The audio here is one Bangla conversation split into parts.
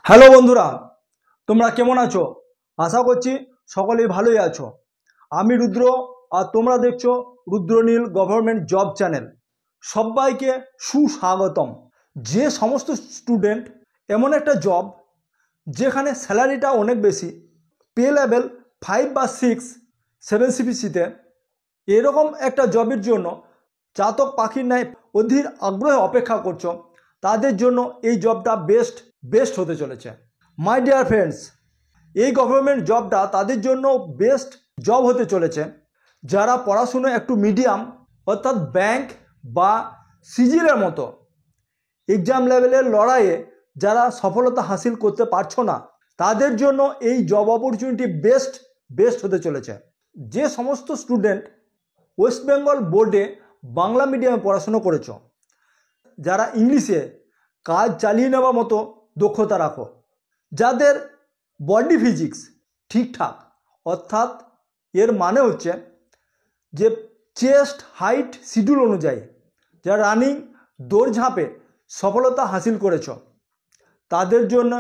হ্যালো বন্ধুরা, তোমরা কেমন আছো? আশা করছি সকলেই ভালোই আছো। আমি রুদ্র, আর তোমরা দেখছো রুদ্রনীল গভর্নমেন্ট জব চ্যানেল। সবাইকে সুস্বাগতম। যে সমস্ত স্টুডেন্ট এমন একটা জব যেখানে স্যালারিটা অনেক বেশি, পে লেভেল 5 বা 6 7 সিপিসিতে, এরকম একটা জবের জন্য চাতক পাখির ন্যায় অধীর আগ্রহে অপেক্ষা করছো, তাদের জন্য এই জবটা বেস্ট হতে চলেছে। মাই ডিয়ার ফ্রেন্ডস, এই গভর্নমেন্ট জবটা তাদের জন্য বেস্ট জব হতে চলেছে যারা পড়াশুনো একটু মিডিয়াম, অর্থাৎ ব্যাংক বা সিজিলের মতো এক্সাম লেভেলের লড়াইয়ে যারা সফলতা হাসিল করতে পারছো না, তাদের জন্য এই জব অপরচুনিটি বেস্ট হতে চলেছে। যে সমস্ত স্টুডেন্ট ওয়েস্ট বেঙ্গল বোর্ডে বাংলা মিডিয়ামে পড়াশুনো করেছো, যারা ইংলিশে কাজ চালিয়ে নেওয়ার মতো দক্ষতা রাখো, যাদের বডি ফিজিক্স ঠিকঠাক, অর্থাৎ এর মানে হচ্ছে যে চেস্ট হাইট শিডিউল অনুযায়ী যারা রানিং দৌড়ঝাঁপে সফলতা হাসিল করেছ, তাদের জন্য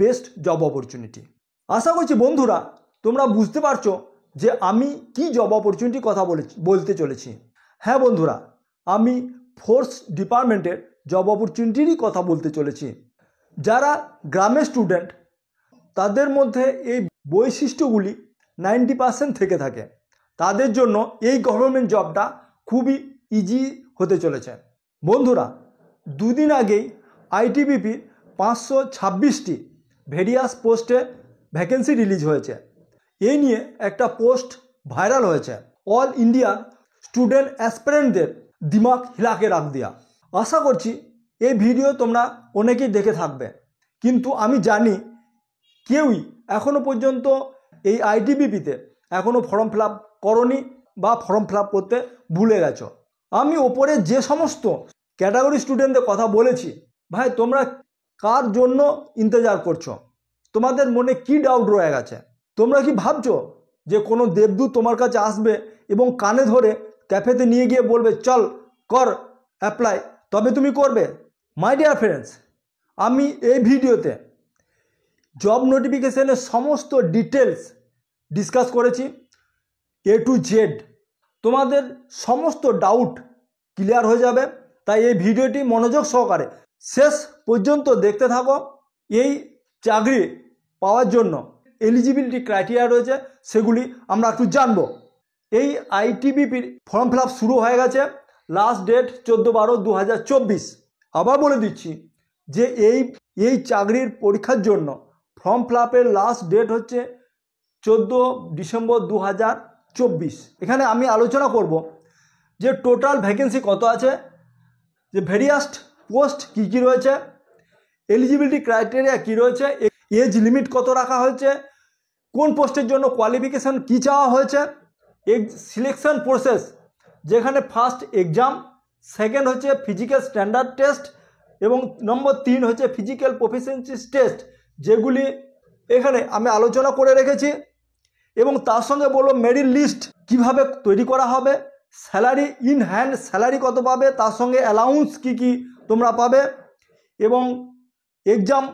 বেস্ট জব অপরচুনিটি। আশা করছি বন্ধুরা তোমরা বুঝতে পারছো যে আমি কি জব অপরচুনিটির কথা বলতে চলেছি। হ্যাঁ বন্ধুরা, আমি ফোর্স ডিপার্টমেন্টের জব অপরচুনিটিরই কথা বলতে চলেছি। যারা গ্রামের স্টুডেন্ট, তাদের মধ্যে এই বৈশিষ্ট্যগুলি 90% থেকে থাকে, তাদের জন্য এই গভর্নমেন্ট জবটা খুবই ইজি হতে চলেছে। বন্ধুরা, দুদিন আগেই আইটিবিপির 526টি ভেরিয়াস পোস্টে ভ্যাকেন্সি রিলিজ হয়েছে। এই নিয়ে একটা পোস্ট ভাইরাল হয়েছে। অল ইন্ডিয়ার স্টুডেন্ট অ্যাসপিরেন্টদের দিমাগ হিলাকে রাখ দিয়া। আশা করছি এই ভিডিও তোমরা অনেকেই দেখে থাকবে, কিন্তু আমি জানি কেউই এখনও পর্যন্ত এই আইটিবিপিতে এখনও ফর্ম ফিল আপ করনি বা ফর্ম ফিল আপ করতে ভুলে গেছো। আমি ওপরে যে সমস্ত ক্যাটাগরি স্টুডেন্টদের কথা বলেছি, ভাই তোমরা কার জন্য ইন্তজার করছো? তোমাদের মনে কি ডাউট রয়ে গেছে? তোমরা কি ভাবছো যে কোনো দেবদূত তোমার কাছে আসবে এবং কানে ধরে ক্যাফেতে নিয়ে গিয়ে বলবে চল কর অ্যাপ্লাই, তবে তুমি করবে? মাই ডিয়ার ফ্রেন্ডস, আমি এই ভিডিওতে জব নোটিফিকেশনের সমস্ত ডিটেলস ডিসকাস করেছি, এ টু জেড। তোমাদের সমস্ত ডাউট ক্লিয়ার হয়ে যাবে, তাই এই ভিডিওটি মনোযোগ সহকারে শেষ পর্যন্ত দেখতে থাকো। এই চাকরি পাওয়ার জন্য এলিজিবিলিটি ক্রাইটেরিয়া রয়েছে, সেগুলি আমরা একটু জানবো। এই আইটিবিপির ফর্ম ফিল আপ শুরু হয়ে গেছে, লাস্ট ডেট 14/12/2024। আবার বলে দিচ্ছি যে এই চাকরির পরীক্ষার জন্য ফর্ম ফিল আপের লাস্ট ডেট হচ্ছে 14 ডিসেম্বর 2024। এখানে আমি আলোচনা করব যে টোটাল ভ্যাকেন্সি কত আছে, যে ভেরিয়াস পোস্ট কী কী রয়েছে, এলিজিবিলিটি ক্রাইটেরিয়া কী রয়েছে, এজ লিমিট কত রাখা হয়েছে, কোন পোস্টের জন্য কোয়ালিফিকেশান কী চাওয়া হয়েছে, সিলেকশন প্রসেস, যেখানে ফার্স্ট এক্সাম, সেকেন্ড হচ্ছে ফিজিক্যাল স্ট্যান্ডার্ড টেস্ট এবং নম্বর 3 হচ্ছে ফিজিক্যাল প্রফিসিয়েন্সি টেস্ট, যেগুলি এখানে আমি আলোচনা করে রেখেছি। এবং তার সঙ্গে বলবো মেরিট লিস্ট কিভাবে তৈরি করা হবে, স্যালারি ইন হ্যান্ড স্যালারি কত পাবে, তার সঙ্গে অ্যালাউন্স কি তোমরা পাবে, এবং এক্সাম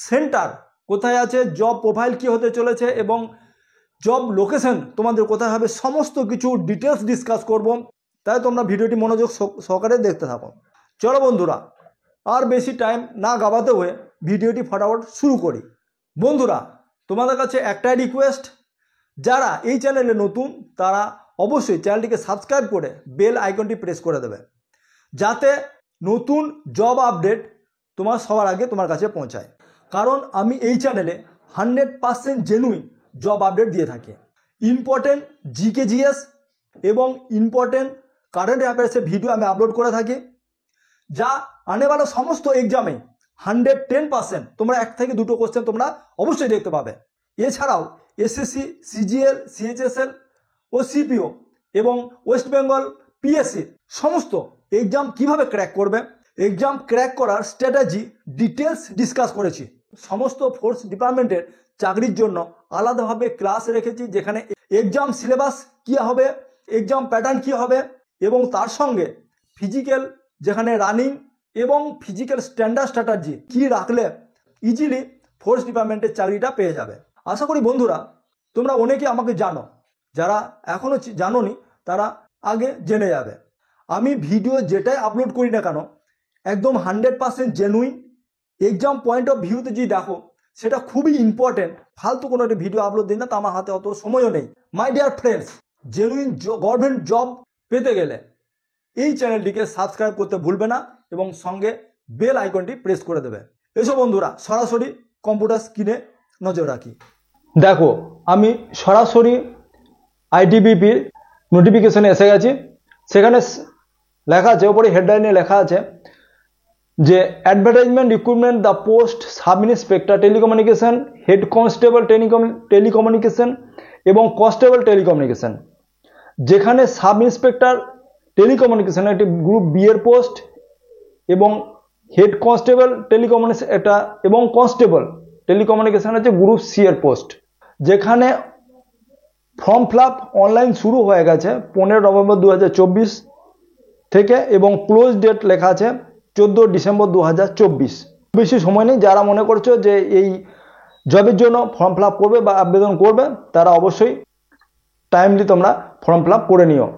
সেন্টার কোথায় আছে, জব প্রোফাইল কি হতে চলেছে এবং জব লোকেশন তোমাদের কোথায় হবে, সমস্ত কিছু ডিটেলস ডিসকাস করব। তাই তোমরা ভিডিওটি মনোযোগ সহকারে দেখতে থাকো। চলো বন্ধুরা, আর বেশি টাইম না গাবাতে হয়ে ভিডিওটি ফটাফট শুরু করি। বন্ধুরা, তোমাদের কাছে একটাই রিকোয়েস্ট, যারা এই চ্যানেলে নতুন তারা অবশ্যই চ্যানেলটিকে সাবস্ক্রাইব করে বেল আইকনটি প্রেস করে দেবে, যাতে নতুন জব আপডেট তোমার সবার আগে তোমার কাছে পৌঁছায়। কারণ আমি এই চ্যানেলে 100% জেনুইন জব আপডেট দিয়ে থাকি। ইম্পর্টেন্ট জিকে জিএস এবং ইম্পর্টেন্ট কারেন্ট অ্যাফেয়ার্সের ভিডিও আমি আপলোড করে থাকি, যা আনেওয়ালা সমস্ত এক্সামে 110% তোমরা 1 থেকে 2টো কোশ্চেন তোমরা অবশ্যই দেখতে পাবে। এছাড়াও এসএসসি, সিজিএল, সিএইচএসএল ও সিপিও এবং ওয়েস্ট বেঙ্গল পিএসসি সমস্ত এক্সাম কিভাবে ক্র্যাক করবে, এক্সাম ক্র্যাক করার স্ট্র্যাটেজি ডিটেলস ডিসকাস করেছি। সমস্ত ফোর্স ডিপার্টমেন্টের চাকরির জন্য আলাদাভাবে ক্লাস রেখেছি, যেখানে এক্সাম সিলেবাস কী হবে, এক্সাম প্যাটার্ন কী হবে এবং তার সঙ্গে ফিজিক্যাল, যেখানে রানিং এবং ফিজিক্যাল স্ট্যান্ডার্ড স্ট্র্যাটাজি কী রাখলে ইজিলি ফোর্স ডিপার্টমেন্টের চাকরিটা পেয়ে যাবে। আশা করি বন্ধুরা তোমরা অনেকে আমাকে জানো, যারা এখনও জানোনি তারা আগে জেনে যাবে। আমি ভিডিও যেটাই আপলোড করি না কেন একদম 100% জেনুইন। এক্সাম পয়েন্ট অফ ভিউতে যদি দেখো সেটা খুবই ইম্পর্টেন্ট। ফালতু কোনো একটা ভিডিও আপলোড দিই না, তো আমার হাতে অত সময়ও নেই। My dear friends, genuine government job পেতে গেলে এই চ্যানেলটিকে সাবস্ক্রাইব করতে ভুলবে না এবং সঙ্গে বেল আইকনটি প্রেস করে দেবে। এসো বন্ধুরা সরাসরি কম্পিউটার স্ক্রিনে নজর রাখি। দেখো আমি সরাসরি আইটিবিপির নোটিফিকেশনে এসে গেছি। সেখানে লেখা আছে, ওপরে হেডলাইনে লেখা আছে যে advertisement recruitment the post sub inspector telecommunication, head constable telecommunication এবং কনস্টেবল টেলিকমিউনিকেশন। যেখানে সাব ইন্সপেক্টর টেলিকমিউনিকেশন একটি গ্রুপ বি এর পোস্ট এবং হেড কনস্টেবল টেলিকমিউনিকেশন এটা এবং কনস্টেবল টেলিকমিউনিকেশন হচ্ছে গ্রুপ সি এর পোস্ট। যেখানে ফর্ম ফিল আপ অনলাইন শুরু হয়ে গেছে 15 নভেম্বর 2024 থেকে এবং ক্লোজ ডেট লেখা আছে 14 ডিসেম্বর 2024। বেশি সময় নেই। যারা মনে করছো যে এই জবের জন্য ফর্ম ফিল আপ করবে বা আবেদন করবে তারা অবশ্যই টাইমলি তোমরা ফর্ম ফিল আপ করে নিও।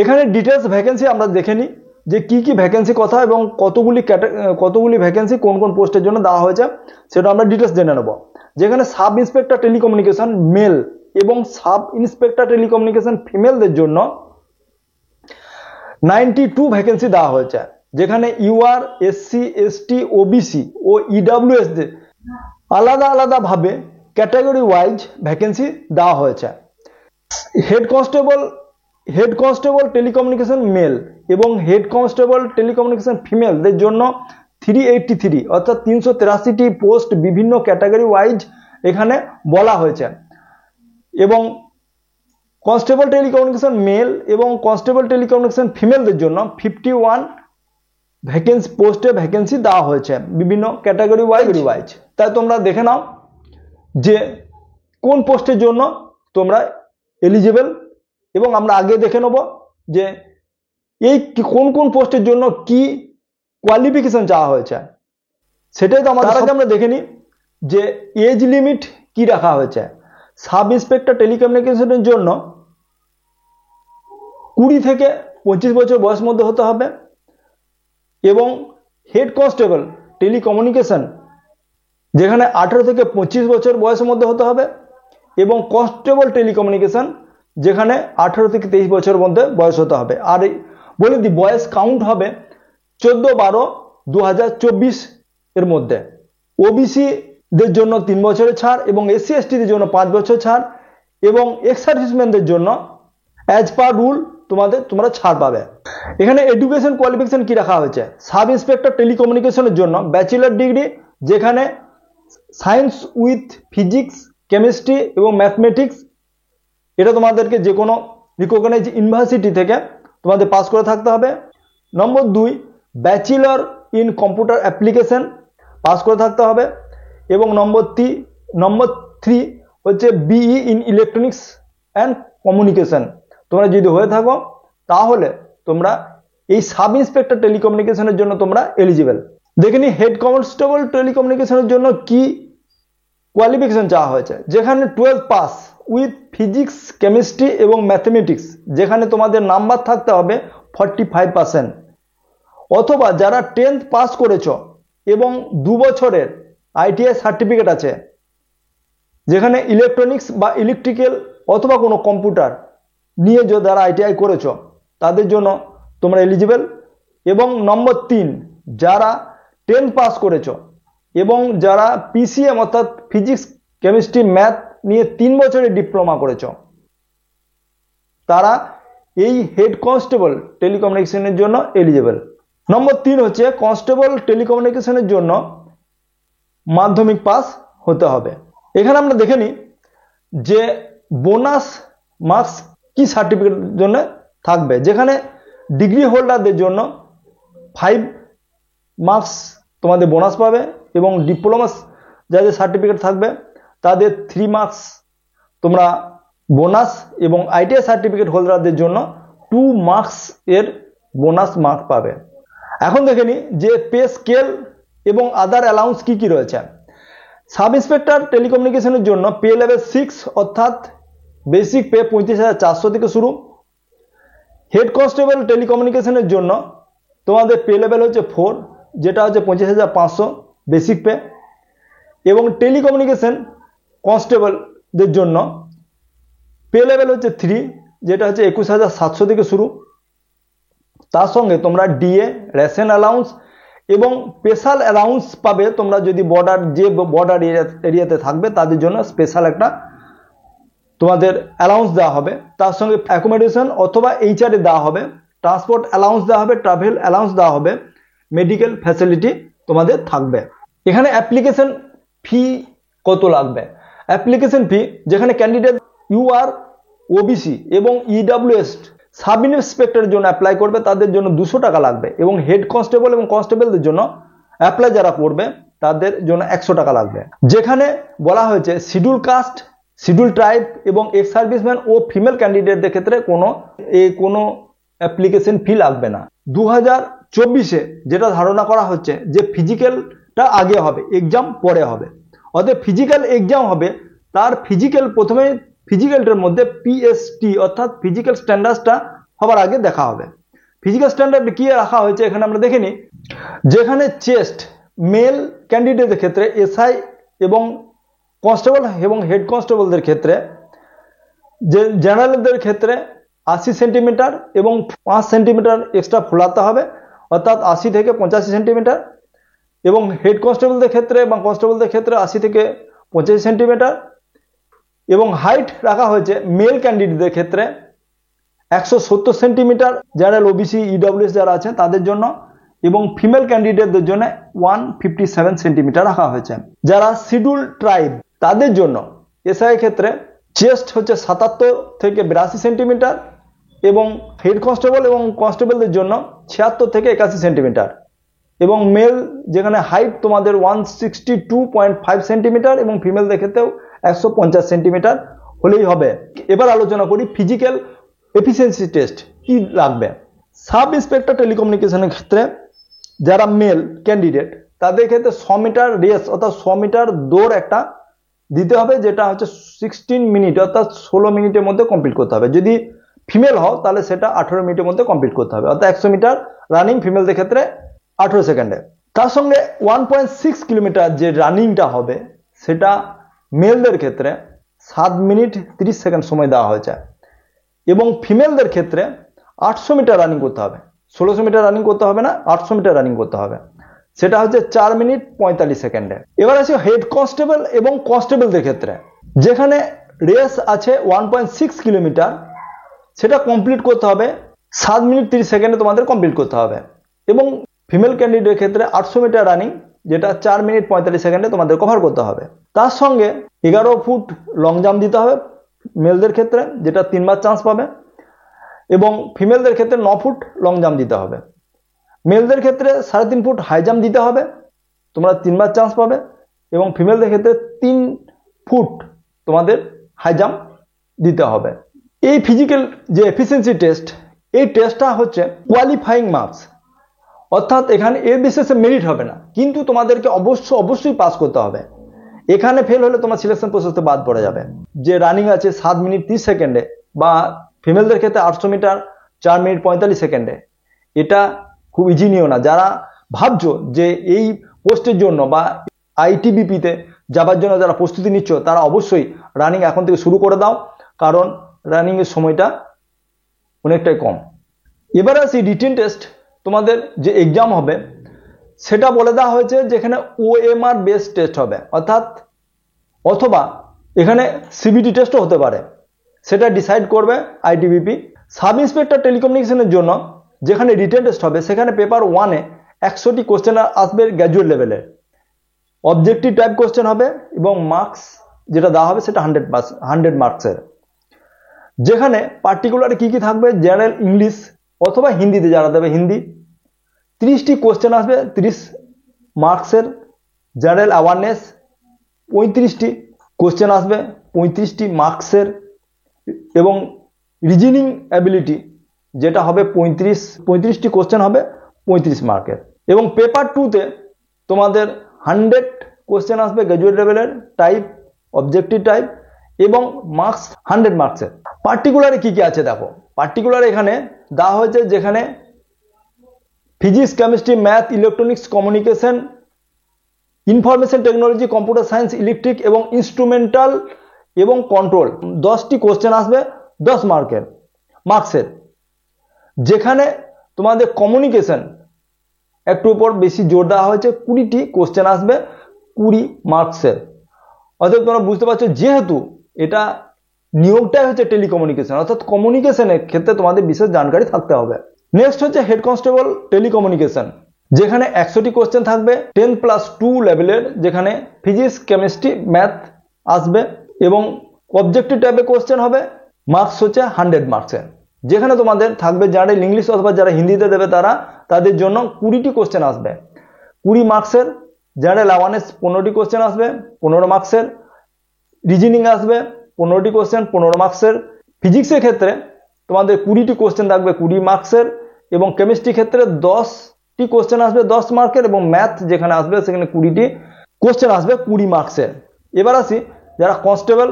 এখানে ডিটেলস ভ্যাকেন্সি আমরা দেখে নিই যে কি কি ভ্যাকেন্সি কথা এবং কতগুলি ভ্যাকেন্সি কোন কোন পোস্টের জন্য দেওয়া হয়েছে সেটা আমরা ডিটেলস জেনে নেব। যেখানে সাব ইন্সপেক্টর টেলিকমিউনিকেশন মেল এবং সাব ইন্সপেক্টর টেলিকমিউনিকেশন ফিমেলদের জন্য 92 ভ্যাকেন্সি দেওয়া হয়েছে। যেখানে ইউআর, এসসি, এসটি, ওবিসি ও ইডব্লিউএস দের আলাদা আলাদাভাবে ক্যাটাগরি ওয়াইজ ভ্যাকেন্সি দেওয়া হয়েছে। হেড কনস্টেবল টেলিকমিউনিকেশন মেল এবং হেড কনস্টেবল টেলিকমিউনিকেশন ফিমেলদের জন্য 383 অর্থাৎ 383টি পোস্ট বিভিন্ন ক্যাটাগরি ওয়াইজ এখানে বলা হয়েছে। এবং কনস্টেবল টেলিকমিউনিকেশন মেল এবং কনস্টেবল টেলিকমিউনিকেশন ফিমেলদের জন্য 51 পোস্টে ভ্যাকেন্সি দেওয়া হয়েছে বিভিন্ন ক্যাটাগরি ওয়াইজ। তাই তোমরা দেখে নাও যে কোন পোস্টের জন্য তোমরা এলিজিবল এবং আমরা আগে দেখে নেব যে এই কোন কোন পোস্টের জন্য কি কোয়ালিফিকেশন চাওয়া হয়েছে। সেটাই তো আমরা দেখে নিই যে এজ লিমিট কি রাখা হয়েছে। সাব ইন্সপেক্টর টেলিকমিউনিকেশনের জন্য 20 থেকে 25 বছর বয়স মধ্যে হতে হবে এবং হেড কনস্টেবল টেলিকমিউনিকেশন যেখানে 18 থেকে 25 বছর বয়সের মধ্যে হতে হবে এবং কনস্টেবল টেলিকমিউনিকেশন যেখানে 18 থেকে 23 বছর মধ্যে বয়স হতে হবে। আর বলে দিই বয়স কাউন্ট হবে 14/12/2024 এর মধ্যে। ওবিসি দের জন্য 3 বছরের ছাড় এবং এসসি এসটিদের জন্য 5 বছর ছাড় এবং এক্স সার্ভিসম্যানদের জন্য অ্যাজ পার রুল তোমরা ছাড় পাবে। এখানে এডুকেশন কোয়ালিফিকেশন কি রাখা হয়েছে। সাব ইন্সপেক্টর টেলিকমিউনিকেশনের জন্য ব্যাচেলর ডিগ্রি যেখানে সায়েন্স উইথ ফিজিক্স, কেমিস্ট্রি এবং ম্যাথমেটিক্স এটা তোমাদেরকে যে কোনো রিকগনাইজ ইউনিভার্সিটি থেকে তোমাদের পাস করে থাকতে হবে। Number 2 bachelor in computer application pass করে থাকতে হবে এবং নম্বর 3 হচ্ছে BE in electronics and communication তোমরা যদি হয়ে থাকো তাহলে তোমরা এই সাব ইন্সপেক্টর টেলিকমিউনিকেশনের জন্য তোমরা এলিজিবল। দেখে নি হেড কনস্টেবল টেলিকমিউনিকেশনের জন্য কি কোয়ালিফিকেশন চাওয়া হয়েছে। যেখানে 12 পাস উইথ ফিজিক্স, কেমিস্ট্রি এবং ম্যাথমেটিক্স যেখানে তোমাদের নাম্বার থাকতে হবে 45% অথবা যারা 10th পাস করেছো এবং 2 বছরের আইটিআই সার্টিফিকেট আছে যেখানে ইলেকট্রনিক্স বা ইলেকট্রিক্যাল অথবা কোনো কম্পিউটার নিয়ে যারা আইটিআই করেছো তাদের জন্য তোমরা এলিজিবল। এবং নম্বর 3 যারা 10 পাস করেছো এবং যারা পিসিএম অর্থাৎ ফিজিক্স, কেমিস্ট্রি, ম্যাথ নিয়ে 3 বছরের ডিপ্লোমা করেছো তারা এই হেড কনস্টেবল টেলিকমিউনিকেশনের জন্য এলিজিবল। নম্বর 3 হচ্ছে কনস্টেবল টেলিকমিউনিকেশনের জন্য মাধ্যমিক পাস হতে হবে। এখানে আমরা দেখে নিই যে বোনাস মার্কস কি সার্টিফিকেটের জন্য থাকবে। যেখানে ডিগ্রি হোল্ডারদের জন্য 5 মার্কস তোমাদের বোনাস পাবে এবং ডিপ্লোমা যাদের সার্টিফিকেট থাকবে তাদের 3 মার্কস তোমরা বোনাস এবং আইটিআই সার্টিফিকেট হোল্ডারদের জন্য 2 মার্কস এর বোনাস মার্ক পাবে। এখন দেখে নিই যে পে স্কেল এবং আদার অ্যালাউন্স কি কি রয়েছে। সাব ইন্সপেক্টর টেলিকমিউনিকেশনের জন্য পে লেভেল 6 অর্থাৎ বেসিক পে 35,400 থেকে শুরু। হেড কনস্টেবল টেলিকমিউনিকেশনের জন্য তোমাদের পে লেভেল হচ্ছে 4, যেটা হচ্ছে 25,500 বেসিক পে। এবং টেলিকমিউনিকেশন কনস্টেবলদের জন্য পে লেভেল হচ্ছে 3, যেটা হচ্ছে 21,700 থেকে শুরু। তার সঙ্গে তোমরা ডিএ, রেশন অ্যালাউন্স এবং স্পেশাল অ্যালাউন্স পাবে তোমরা যদি বর্ডার এরিয়াতে থাকবে তাদের জন্য স্পেশাল একটা তোমাদের অ্যালাউন্স দেওয়া হবে। তার সঙ্গে অ্যাকোমোডেশন অথবা এইচআরএ দেওয়া হবে, ট্রান্সপোর্ট অ্যালাউন্স দেওয়া হবে, ট্রাভেল অ্যালাউন্স দেওয়া হবে, মেডিকেল ফ্যাসিলিটি তোমাদের থাকবে। এখানে অ্যাপ্লিকেশন ফি কত লাগবে? অ্যাপ্লিকেশন ফি যেখানে ক্যান্ডিডেট ইউআর, ওবিসি এবং ইডব্লিউএস সাব ইন্সপেক্টরের জন্য অ্যাপ্লাই করবে তাদের জন্য 200 টাকা লাগবে, এবং হেড কনস্টেবল এবং কনস্টেবলদের জন্য অ্যাপ্লাই যারা করবে তাদের জন্য 100 টাকা লাগবে। যেখানে বলা হয়েছে শিডিউল কাস্ট, শিডিউল ট্রাইব এবং এক্স সার্ভিসম্যান ও ফিমেল ক্যান্ডিডেটদের ক্ষেত্রে কোনো অ্যাপ্লিকেশন ফি লাগবে না। 2024-এ যেটা ধারণা করা হচ্ছে যে ফিজিক্যালটা আগে হবে, এক্সাম পরে হবে। অতএব ফিজিক্যাল এক্সাম হবে, তার প্রথমে ফিজিক্যালটার মধ্যে পিএসটি অর্থাৎ ফিজিক্যাল স্ট্যান্ডার্ডটা সবার আগে দেখা হবে। ফিজিক্যাল স্ট্যান্ডার্ড কি রাখা হয়েছে এখানে আমরা দেখে নিই। যেখানে চেস্ট মেল ক্যান্ডিডেটের ক্ষেত্রে এসআই এবং কনস্টেবল এবং হেড কনস্টেবলদের ক্ষেত্রে, যে জেনারেলদের ক্ষেত্রে 80 সেন্টিমিটার এবং 5 সেন্টিমিটার এক্সট্রা ফোলাতে হবে, অর্থাৎ 80 থেকে 85 সেন্টিমিটার। এবং হেড কনস্টেবলদের ক্ষেত্রে বা কনস্টেবলদের ক্ষেত্রে 80 থেকে 85 সেন্টিমিটার। এবং হাইট রাখা হয়েছে মেল ক্যান্ডিডেটদের ক্ষেত্রে 170 সেন্টিমিটার, জেনারেল, ওবিসি, ইডব্লিউএস যারা আছে তাদের জন্য, এবং ফিমেল ক্যান্ডিডেটদের জন্য 157 সেন্টিমিটার রাখা হয়েছে। যারা শিডিউল ট্রাইব তাদের জন্য এসআই ক্ষেত্রে চেস্ট হচ্ছে 77 থেকে 82 সেন্টিমিটার, এবং হেড কনস্টেবল এবং কনস্টেবলদের জন্য 76 থেকে 81 সেন্টিমিটার, এবং মেল যেখানে হাইট তোমাদের 162.5 সেন্টিমিটার এবং ফিমেলদের ক্ষেত্রেও 150 সেন্টিমিটার হলেই হবে। এবার আলোচনা করি ফিজিক্যাল এফিসিয়েন্সি টেস্ট কি লাগবে। সাব ইন্সপেক্টর টেলিকমিউনিকেশনের ক্ষেত্রে যারা মেল ক্যান্ডিডেট তাদের ক্ষেত্রে 100 মিটার রেস অর্থাৎ 100 মিটার দৌড় একটা দিতে হবে, যেটা হচ্ছে 16 মিনিট অর্থাৎ 16 মিনিটের মধ্যে কমপ্লিট করতে হবে। যদি ফিমেল হও তাহলে সেটা 18 মিনিটের মধ্যে কমপ্লিট করতে হবে, অর্থাৎ 100 মিটার রানিং ফিমেলদের ক্ষেত্রে 18 সেকেন্ডে। তার সঙ্গে 1.6 কিলোমিটার যে রানিংটা হবে সেটা মেলদের ক্ষেত্রে 7 মিনিট 30 সেকেন্ড সময় দেওয়া হয়েছে, এবং ফিমেলদের ক্ষেত্রে 800 মিটার রানিং করতে হবে। 1600 মিটার রানিং করতে হবে না, 800 মিটার রানিং করতে হবে, সেটা হচ্ছে 4 মিনিট 45 সেকেন্ডে। এবার আছে হেড কনস্টেবল এবং কনস্টেবলদের ক্ষেত্রে, যেখানে রেস আছে 1.6 কিলোমিটার, সেটা কমপ্লিট করতে হবে 7 মিনিট 30 সেকেন্ডে তোমাদের কমপ্লিট করতে হবে। এবং ফিমেল ক্যান্ডিডেটের ক্ষেত্রে 800 মিটার রানিং, যেটা 4 মিনিট 45 সেকেন্ডে তোমাদের কভার করতে হবে। তার সঙ্গে 11 ফুট লং জাম্প দিতে হবে মেলদের ক্ষেত্রে, যেটা 3 বার চান্স পাবে, এবং ফিমেলদের ক্ষেত্রে 9 ফুট লং জাম্প দিতে হবে। মেলদের ক্ষেত্রে 3.5 ফুট হাই জাম্প দিতে হবে, তোমরা 3 বার চান্স পাবে, এবং ফিমেলদের ক্ষেত্রে 3 ফুট তোমাদের হাই জাম্প দিতে হবে। এই ফিজিক্যাল যে এফিসিয়েন্সি টেস্ট, এই টেস্টটা হচ্ছে কোয়ালিফাইং মার্কস, অর্থাৎ এখানে এর বিশেষে মেরিট হবে না, কিন্তু তোমাদেরকে অবশ্যই পাস করতে হবে। এখানে ফেল হলে তোমার সিলেকশন প্রসেস বাদ পড়ে যাবে। যে রানিং আছে 7 মিনিট 30 সেকেন্ডে বা ফিমেলদের ক্ষেত্রে 800 মিটার 4 মিনিট 45 সেকেন্ডে, এটা খুব ইজি নিও না। যারা ভাবছো যে এই পোস্টের জন্য বা আইটিবিপিতে যাবার জন্য যারা প্রস্তুতি নিচ্ছ, তারা অবশ্যই রানিং এখন থেকে শুরু করে দাও, কারণ রানিংয়ের সময়টা অনেকটাই কম। এবারে আসি রিটেন টেস্ট। তোমাদের যে এক্সাম হবে সেটা বলে দেওয়া হয়েছে, যেখানে ওএমআর বেস টেস্ট হবে, অথবা এখানে সিবিটি টেস্টও হতে পারে, সেটা ডিসাইড করবে আইটিবিপি। সাব ইন্সপেক্টর টেলিকমিউনিকেশনের জন্য যেখানে রিটেন টেস্ট হবে, সেখানে পেপার 1-এ 100টি কোশ্চেন আসবে গ্র্যাজুয়েট লেভেলের, অবজেক্টিভ টাইপ কোশ্চেন হবে, এবং মার্কস যেটা দেওয়া হবে সেটা 100 মার্কসের। যেখানে পার্টিকুলার কি থাকবে, জেনারেল ইংলিশ অথবা হিন্দিতে যারা দেবে হিন্দি, 30টি কোশ্চেন আসবে 30 মার্কসের। জেনারেল অ্যাওয়ারনেস 35টি কোশ্চেন আসবে 35টি মার্কসের, এবং রিজনিং অ্যাবিলিটি যেটা হবে 35টি কোশ্চেন হবে 35 মার্কের। এবং পেপার 2-তে তোমাদের 100 কোশ্চেন আসবে গ্র্যাজুয়েট লেভেলের টাইপ, অবজেক্টিভ টাইপ এবং মার্কস 100 মার্কসের। পার্টিকুলারে কি কি আছে দেখো, পার্টিকুলার এখানে দেওয়া হয়েছে যেখানে physics, chemistry, math, electronics, communication, information technology, computer science, electric এবং ইনস্ট্রুমেন্টাল এবং কন্ট্রোল 10টি কোশ্চেন আসবে 10 মার্কসের। যেখানে তোমাদের কমিউনিকেশন একটু উপর বেশি জোর দেওয়া হয়েছে, 20টি কোশ্চেন আসবে 20 মার্কসের। অর্থাৎ তোমরা বুঝতে পারছো যেহেতু এটা নিয়োগটাই হচ্ছে টেলিকমিউনিকেশন, অর্থাৎ কমিউনিকেশনের ক্ষেত্রে তোমাদের বিশেষ জানকারি থাকতে হবে। নেক্সট হচ্ছে হেড কনস্টেবল টেলিকমিউনিকেশন, যেখানে 100টি কোশ্চেন থাকবে 10+2 লেভেলের, যেখানে ফিজিক্স, কেমিস্ট্রি, ম্যাথ আসবে এবং অবজেক্টিভ টাইপের কোশ্চেন হবে, মার্কস হচ্ছে 100 মার্কসের। যেখানে তোমাদের থাকবে যারা ইংলিশ অথবা যারা হিন্দিতে দেবে তাদের জন্য 20টি কোশ্চেন আসবে 20 মার্কসের। যারা অ্যাওয়ারনেস 15টি কোশ্চেন আসবে 15 মার্কসের। রিজনিং আসবে 15টি কোশ্চেন 15 মার্কসের। ফিজিক্সের ক্ষেত্রে তোমাদের 20টি কোশ্চেন থাকবে 20 মার্কসের এবং কেমিস্ট্রি ক্ষেত্রে 10টি কোশ্চেন আসবে 10 মার্কের এবং ম্যাথ যেখানে আসবে সেখানে 20টি কোশ্চেন আসবে 20 মার্কসের। এবার আসি যারা কনস্টেবল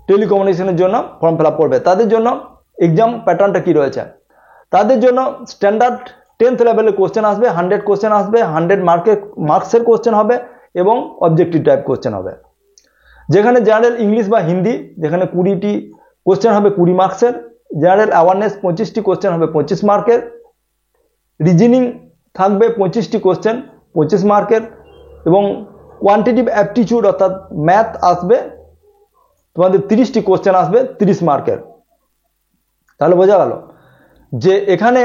টেলিকমিউনিকেশনের জন্য ফর্ম ফিল আপ করবে, তাদের জন্য এক্সাম প্যাটার্নটা কি রয়েছে। তাদের জন্য স্ট্যান্ডার্ড 10th লেভেলের কোশ্চেন আসবে, 100 কোশ্চেন আসবে, 100 মার্কসের কোশ্চেন হবে এবং অবজেক্টিভ টাইপ কোশ্চেন হবে। যেখানে জেনারেল ইংলিশ বা হিন্দি যেখানে 20টি কোশ্চেন হবে 20 মার্কসের। জেনারেল অ্যাওয়ারনেস 25টি কোশ্চেন হবে 25 মার্কের। রিজনিং থাকবে 25টি কোশ্চেন 25 মার্কের এবং কোয়ান্টিটিভ অ্যাপটিটিউড অর্থাৎ ম্যাথ আসবে তোমাদের 30টি কোশ্চেন আসবে 30 মার্কের। তাহলে বোঝা গেল যে এখানে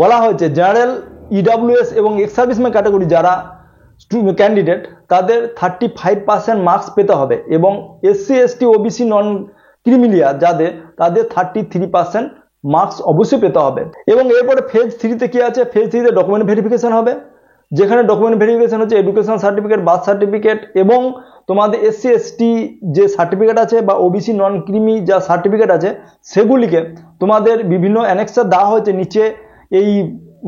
বলা হয়েছে জেনারেল, ইডব্লিউএস এবং এক্স সার্ভিসম্যান ক্যাটাগরি যারা ক্যান্ডিডেট তাদের 35% মার্কস পেতে হবে এবং এসসি, এসটি, ওবিসি, নন ক্রিমিলিয়ার তাদের 33% মার্কস অবশ্যই পেতে হবে। এবং এরপরে ফেজ 3তে কি আছে, ফেজ 3তে ডকুমেন্ট ভেরিফিকেশন হবে, যেখানে ডকুমেন্ট ভেরিফিকেশন হচ্ছে এডুকেশন সার্টিফিকেট, বার্থ সার্টিফিকেট এবং তোমাদের এসসি, এসটি যে সার্টিফিকেট আছে বা ওবিসি নন ক্রিমি যা সার্টিফিকেট আছে সেগুলিকে তোমাদের বিভিন্ন অ্যানেক্সার দেওয়া হয়েছে নিচে এই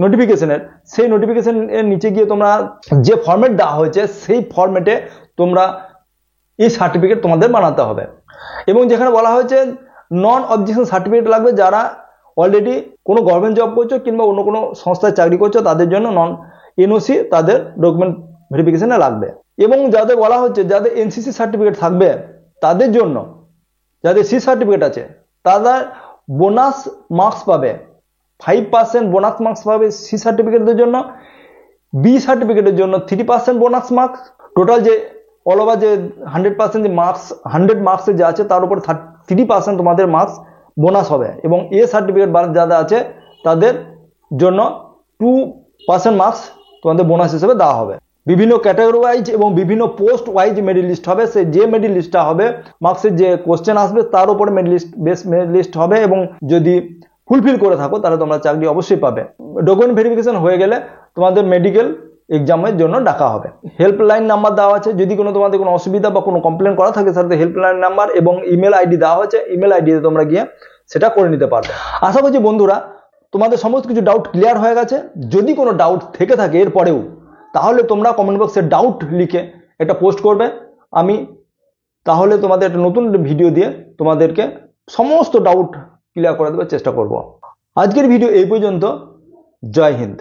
নোটিফিকেশনের। সেই নোটিফিকেশনের নিচে গিয়ে তোমরা যে ফরম্যাট দেওয়া হয়েছে সেই ফরম্যাটে তোমরা এই সার্টিফিকেট তোমাদের বানাতে হবে। এবং যেখানে বলা হয়েছে নন অবজেকশন সার্টিফিকেট লাগবে যারা অলরেডি কোনো গভর্নমেন্ট জব করছো কিংবা অন্য কোনো সংস্থায় চাকরি করছো তাদের জন্য নন এনওসি তাদের ডকুমেন্ট ভেরিফিকেশনে লাগবে। এবং যাদের বলা হচ্ছে যাদের এনসিসি সার্টিফিকেট থাকবে তাদের জন্য, যাদের সি সার্টিফিকেট আছে তারা বোনাস মার্কস পাবে, 5% বোনাস মার্কস পাবে সি সার্টিফিকেটের জন্য। বি সার্টিফিকেটের জন্য 3% বোনাস মার্কস। টোটাল যে অল ওভার যে 100% যে মার্কস 100 মার্কসের যা আছে তার উপর 3% তোমাদের মার্কস বোনাস হবে। এবং এ সার্টিফিকেট যারা আছে তাদের জন্য 2% মার্কস তোমাদের বোনাস হিসেবে দেওয়া হবে। বিভিন্ন ক্যাটাগরি ওয়াইজ এবং বিভিন্ন পোস্ট ওয়াইজ মেরিট লিস্ট হবে। সে যে মেরিট লিস্টটা হবে মার্কসের যে কোশ্চেন আসবে তার উপরে merit list base merit list হবে এবং যদি ফুলফিল করে থাকো তাহলে তোমরা চাকরি অবশ্যই পাবে। ডকুমেন্ট ভেরিফিকেশন হয়ে গেলে তোমাদের মেডিকেল এক্সামের জন্য ডাকা হবে। হেল্পলাইন নাম্বার দেওয়া আছে, যদি তোমাদের কোনো অসুবিধা বা কোনো কমপ্লেন করা থাকে তাহলে হেল্পলাইন নাম্বার এবং ইমেল আইডি দেওয়া হয়েছে, ইমেল আইডিতে তোমরা গিয়ে সেটা করে নিতে পারবে। আশা করছি বন্ধুরা তোমাদের সমস্ত কিছু ডাউট ক্লিয়ার হয়ে গেছে। যদি কোনো ডাউট থেকে থাকে এরপরেও তাহলে তোমরা কমেন্ট বক্সে ডাউট লিখে একটা পোস্ট করবে, আমি তাহলে তোমাদের একটা নতুন ভিডিও দিয়ে তোমাদেরকে সমস্ত ডাউট ক্লিয়ার করে দেওয়ার চেষ্টা করব। আজকের ভিডিও এই পর্যন্ত। জয় হিন্দ।